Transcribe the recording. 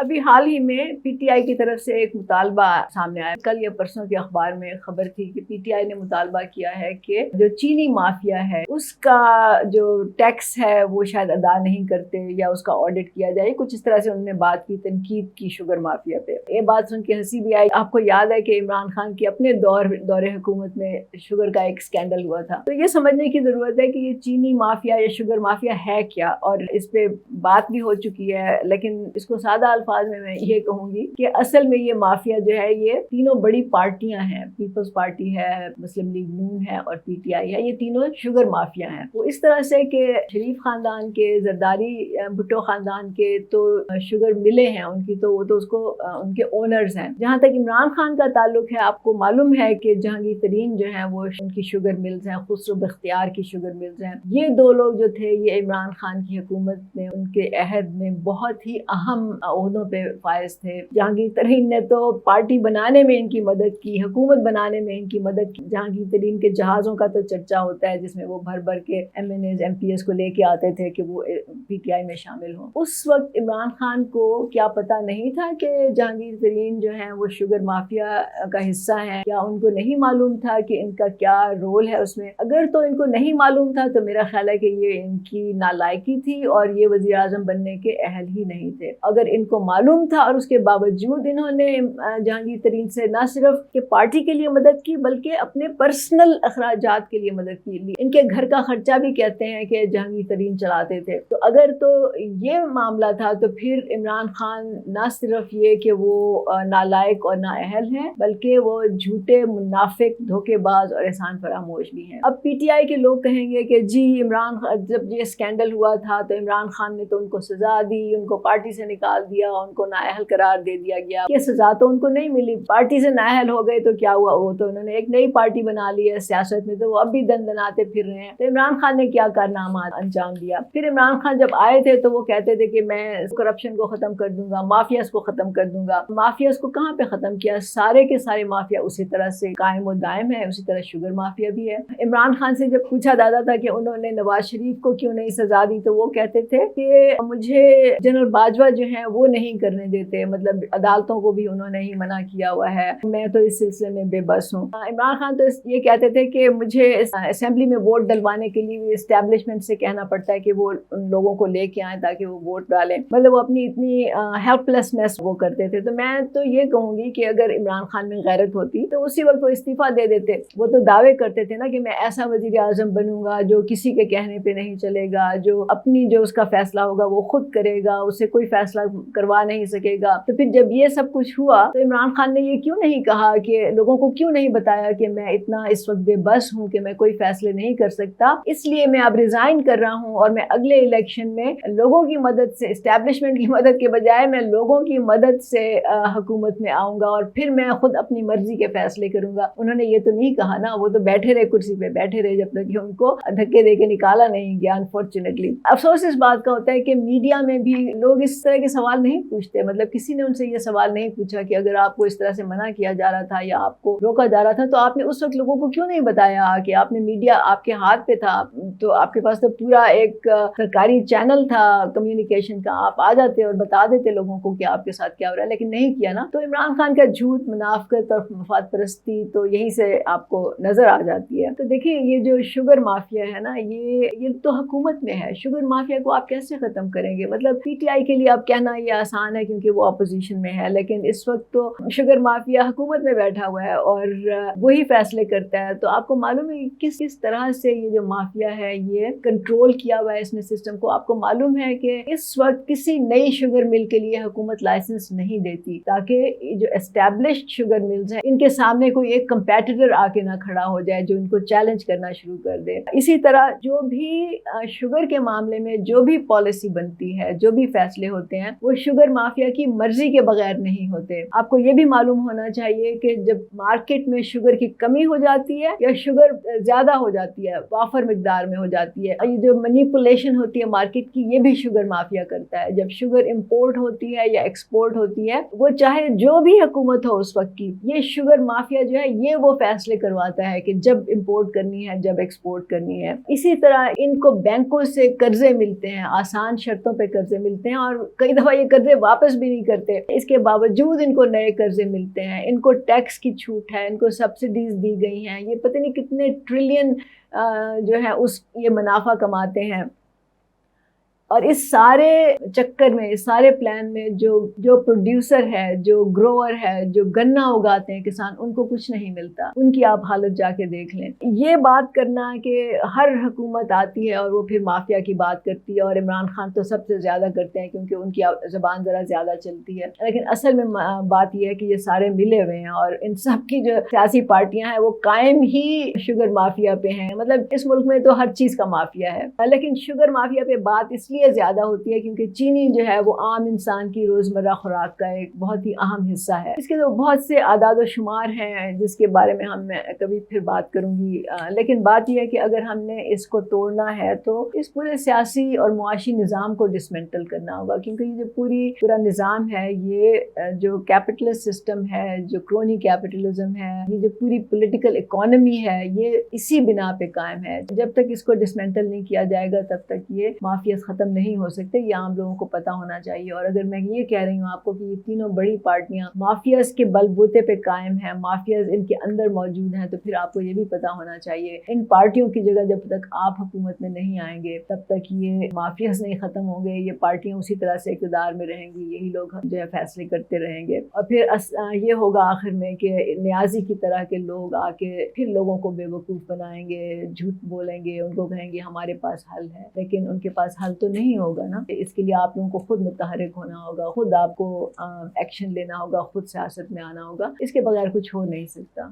ابھی حال ہی میں پی ٹی آئی کی طرف سے ایک مطالبہ سامنے آیا، کل یا پرسوں کے اخبار میں خبر تھی کہ پی ٹی آئی نے مطالبہ کیا ہے کہ جو چینی مافیا ہے اس کا جو ٹیکس ہے وہ شاید ادا نہیں کرتے یا اس کا آڈٹ کیا جائے، کچھ اس طرح سے انہوں نے بات کی، تنقید کی شوگر مافیا پہ۔ یہ بات سن کے ہنسی بھی آئی۔ آپ کو یاد ہے کہ عمران خان کے اپنے دور حکومت میں شوگر کا ایک سکینڈل ہوا تھا، تو یہ سمجھنے کی ضرورت ہے کہ یہ چینی مافیا یا شوگر مافیا ہے کیا، اور اس پہ بات بھی ہو چکی ہے، لیکن اس کو سادہ الفاظ میں یہ کہوں گی کہ اصل میں یہ مافیا جو ہے یہ تینوں بڑی پارٹیاں ہیں، پیپلز پارٹی ہے، مسلم لیگ نون ہے اور پی ٹی آئی ہے، یہ تینوں شوگر مافیا ہیں۔ وہ اس طرح سے کہ شریف خاندان کے، زرداری بھٹو خاندان کے تو شوگر ملے ہیں ان کی، تو وہ تو اس کو ان کے اونرز ہیں۔ جہاں تک عمران خان کا تعلق ہے، آپ کو معلوم ہے کہ جہانگیر ترین جو ہیں وہ ان کی شوگر ملز ہیں، خسرو بختیار کی شوگر ملز ہیں۔ یہ دو لوگ جو تھے یہ عمران خان کی حکومت میں ان کے عہد میں بہت ہی اہم عہدوں پہ فائز تھے۔ جہانگیر ترین نے تو پارٹی بنانے میں ان کی مدد کی، حکومت بنانے میں ان کی مدد کی۔ جہانگیر ترین کے جہازوں کا تو چرچا ہوتا ہے جس میں وہ بھر بھر کے MNAs, MPs کو لے کے آتے تھے کہ وہ پی ٹی آئی میں شامل ہوں۔ اس وقت عمران خان کو کیا پتہ نہیں تھا کہ جہانگیر ترین جو ہیں وہ شوگر مافیا کا حصہ ہیں؟ کیا ان کو نہیں معلوم تھا کہ ان کا کیا رول ہے اس میں؟ اگر تو ان کو نہیں معلوم تھا تو میرا خیال ہے کہ یہ ان کی نالائکی تھی اور یہ وزیر اعظم بننے کے اہل ہی نہیں تھے۔ اگر ان کو معلوم تھا اور اس کے باوجود انہوں نے جہانگیر ترین سے نہ صرف کہ پارٹی کے لیے مدد کی بلکہ اپنے پرسنل اخراجات کے لیے مدد کی، ان کے گھر کا خرچہ بھی کہتے ہیں کہ جہانگیر ترین چلاتے تھے۔ تو اگر تو یہ معاملہ تھا تو پھر عمران خان نہ صرف یہ کہ وہ نالائق اور نااہل ہیں بلکہ وہ جھوٹے، منافق، دھوکے باز اور احسان فراموش بھی ہیں۔ اب پی ٹی آئی کے لوگ کہیں گے کہ جی عمران خان جب یہ اسکینڈل ہوا تھا تو عمران خان نے تو ان کو سزا دی، ان کو پارٹی سے نکال دیا، ان کو نااہل قرار دے دیا گیا۔ یہ سزا تو ان کو نہیں ملی، پارٹی سے نااہل ہو گئے تو کیا ہوا، وہ تو انہوں نے ایک نئی پارٹی بنا لی ہے سیاست میں، تو وہ اب بھی دندناتے پھر رہے ہیں۔ تو عمران خان نے کیا کارنامہ انجام دیا؟ پھر عمران خان جب آئے تھے تو وہ کہتے تھے کہ میں کرپشن کو ختم کر دوں گا، مافیاز کو ختم کر دوں گا۔ مافیاز کو کہاں پہ ختم کیا؟ سارے کے سارے مافیا اسی طرح سے قائم و دائم ہے، اسی طرح شوگر مافیا بھی ہے۔ عمران خان سے جب پوچھا جاتا تھا کہ انہوں نے نواز شریف کو کیوں نہیں سزا دی تو وہ کہتے تھے کہ مجھے جنرل باجوہ جو ہیں وہ نہیں کرنے دیتے، مطلب عدالتوں کو بھی انہوں نے ہی منع کیا ہوا ہے، میں تو اس سلسلے میں بے بس ہوں۔ عمران خان تو یہ کہتے تھے کہ مجھے اسمبلی میں ووٹ ڈلوانے کے لیے اسٹیبلشمنٹ سے کہنا پڑتا ہے کہ وہ ان لوگوں کو لے کے آئیں تاکہ وہ ووٹ ڈالیں، مطلب وہ اپنی اتنی ہیلپ لیسنس وہ کرتے تھے۔ تو میں تو یہ کہوں گی کہ اگر عمران خان میں غیرت ہوتی تو اسی وقت وہ استعفیٰ دے دیتے۔ وہ تو دعوے کرتے تھے نا کہ میں ایسا وزیر اعظم بنوں گا جو کسی کے کہنے پہ نہیں چلے گا، جو اپنی جو اس کا فیصلہ ہوگا وہ خود کرے گا، اسے کوئی فیصلہ کروا نہیں سکے گا۔ تو پھر جب یہ سب کچھ ہوا تو عمران خان نے یہ کیوں نہیں کہا کہ لوگوں کو کیوں نہیں بتایا کہ میں اتنا اس وقت بے بس ہوں کہ میں کوئی فیصلے نہیں کر سکتا، اس لیے میں اب ریزائن کر رہا ہوں اور میں اگلے الیکشن میں لوگوں کی مدد سے، اسٹیبلشمنٹ کی مدد کے بجائے میں لوگوں کی مدد سے حکومت میں آؤں گا اور پھر میں خود اپنی مرضی کے فیصلے کروں گا۔ انہوں نے یہ تو نہیں کہا نا، وہ تو بیٹھے رہے، کرسی پہ بیٹھے رہے جب تک کہ ان کو دھکے دے کے نکالا نہیں گیا۔ انفارچونیٹلی افسوس اس بات کا ہوتا ہے کہ میڈیا میں بھی لوگ اس طرح کے سوال نہیں پوچھتے، مطلب کسی نے ان سے یہ سوال نہیں پوچھا کہ اگر آپ کو اس طرح سے منع کیا جا رہا تھا یا آپ کو روکا جا رہا تھا تو آپ نے اس وقت لوگوں کو کیوں نہیں بتایا کہ آپ نے، میڈیا آپ کے ہاتھ پہ تھا، تو آپ کے پاس تو پورا ایک سرکاری چینل تھا کمیونیکیشن کا، آپ آ جاتے اور بتا دیتے لوگوں کو کہ آپ کے ساتھ کیا ہو رہا ہے، لیکن نہیں کیا نا۔ تو عمران خان کا جھوٹ، منافقت اور مفاد پرستی تو یہیں سے آپ کو نظر آ جاتی ہے۔ تو دیکھیں یہ جو شوگر مافیا ہے نا، یہ تو حکومت میں ہے، شوگر مافیا کو آپ کیسے ختم کریں گے؟ مطلب پی ٹی آئی کے لیے آپ کہنا یہ آسان ہے کیونکہ وہ اپوزیشن میں ہے، لیکن اس وقت تو شوگر مافیا حکومت میں بیٹھا ہوا ہے اور وہی فیصلے کرتا ہے۔ تو آپ کو معلوم ہے کس طرح سے یہ جو مافیا ہے یہ کنٹرول کیا ہوا ہے اس نے سسٹم کو۔ آپ کو معلوم ہے کہ اس وقت کسی نئی شوگر مل کے لیے حکومت لائسنس نہیں دیتی تاکہ جو اسٹیبلشڈ شوگر ملز ہیں ان کے سامنے کوئی ایک کمپیٹیٹر آ کے نہ کھڑا ہو جائے جو ان کو چیلنج کرنا شروع کر دے۔ اسی طرح جو بھی شوگر کے معاملے میں جو بھی پالیسی بنتی ہے، جو بھی فیصلے ہوتے ہیں وہ شوگر مافیا کی مرضی کے بغیر نہیں ہوتے۔ آپ کو یہ بھی معلوم ہونا چاہیے کہ جب مارکیٹ میں شوگر کی کمی ہو جاتی ہے یا شوگر زیادہ ہو جاتی ہے، وافر مقدار میں ہو جاتی ہے، یہ جو مینیپولیشن ہوتی ہے مارکیٹ کی، یہ بھی شوگر مافیا کرتا ہے۔ جب شوگر امپورٹ ہوتی ہے یا ایکسپورٹ ہوتی ہے، وہ چاہے جو بھی حکومت ہو اس وقت کی، یہ شوگر مافیا جو ہے یہ وہ فیصلے کرواتا ہے کہ جب امپورٹ کرنی ہے، جب ایکسپورٹ کرنی ہے۔ اسی طرح ان کو بینکوں سے قرضے ملتے ہیں، آسان شرطوں پہ قرضے ملتے ہیں، اور کئی دفعہ یہ قرضے قرضے واپس بھی نہیں کرتے، اس کے باوجود ان کو نئے قرضے ملتے ہیں، ان کو ٹیکس کی چھوٹ ہے، ان کو سبسڈیز دی گئی ہیں، یہ پتہ نہیں کتنے ٹریلین جو ہے یہ منافع کماتے ہیں۔ اور اس سارے چکر میں، اس سارے پلان میں جو پروڈیوسر ہے، جو گروور ہے، جو گنا اگاتے ہیں کسان، ان کو کچھ نہیں ملتا۔ ان کی آپ حالت جا کے دیکھ لیں۔ یہ بات کرنا کہ ہر حکومت آتی ہے اور وہ پھر مافیا کی بات کرتی ہے، اور عمران خان تو سب سے زیادہ کرتے ہیں کیونکہ ان کی زبان ذرا زیادہ چلتی ہے، لیکن اصل میں بات یہ ہے کہ یہ سارے ملے ہوئے ہیں، اور ان سب کی جو سیاسی پارٹیاں ہیں وہ قائم ہی شوگر مافیا پہ ہیں۔ مطلب اس ملک میں تو ہر چیز کا مافیا ہے، لیکن شوگر مافیا پہ بات اس لیے زیادہ ہوتی ہے کیونکہ چینی جو ہے وہ عام انسان کی روزمرہ خوراک کا ایک بہت ہی اہم حصہ ہے۔ اس کے تو بہت سے اعداد و شمار ہیں جس کے بارے میں میں کبھی پھر بات کروں گی، لیکن بات یہ ہے کہ اگر ہم نے اس کو توڑنا ہے تو اس پورے سیاسی اور معاشی نظام کو ڈسمنٹل کرنا ہوگا، کیونکہ یہ جو پورا نظام ہے، یہ جو کیپٹلسٹ سسٹم ہے، جو کرونی کیپٹلزم ہے، یہ جو پوری پولیٹیکل اکانومی ہے، یہ اسی بنا پہ قائم ہے۔ جب تک اس کو ڈسمنٹل نہیں کیا جائے گا تب تک یہ مافیاز ختم نہیں ہو سکتے، یہ عام لوگوں کو پتہ ہونا چاہیے۔ اور اگر میں یہ کہہ رہی ہوں آپ کو کہ یہ تینوں بڑی پارٹیاں مافیاز کے بل بوتے پہ قائم ہیں، مافیاز ان کے اندر موجود ہیں، تو پھر آپ کو یہ بھی پتہ ہونا چاہیے ان پارٹیوں کی جگہ جب تک آپ حکومت میں نہیں آئیں گے تب تک یہ مافیاز نہیں ختم ہوں گے، یہ پارٹیاں اسی طرح سے اقتدار میں رہیں گی، یہی لوگ جو ہے فیصلے کرتے رہیں گے، اور پھر یہ ہوگا آخر میں کہ نیازی کی طرح کے لوگ آ کے پھر لوگوں کو بے وقوف بنائیں گے، جھوٹ بولیں گے، ان کو کہیں گے ہمارے پاس حل ہے، لیکن ان کے پاس حل تو نہیں ہوگا نا۔ اس کے لیے آپ لوگوں کو خود متحرک ہونا ہوگا، خود آپ کو ایکشن لینا ہوگا، خود سیاست میں آنا ہوگا، اس کے بغیر کچھ ہو نہیں سکتا۔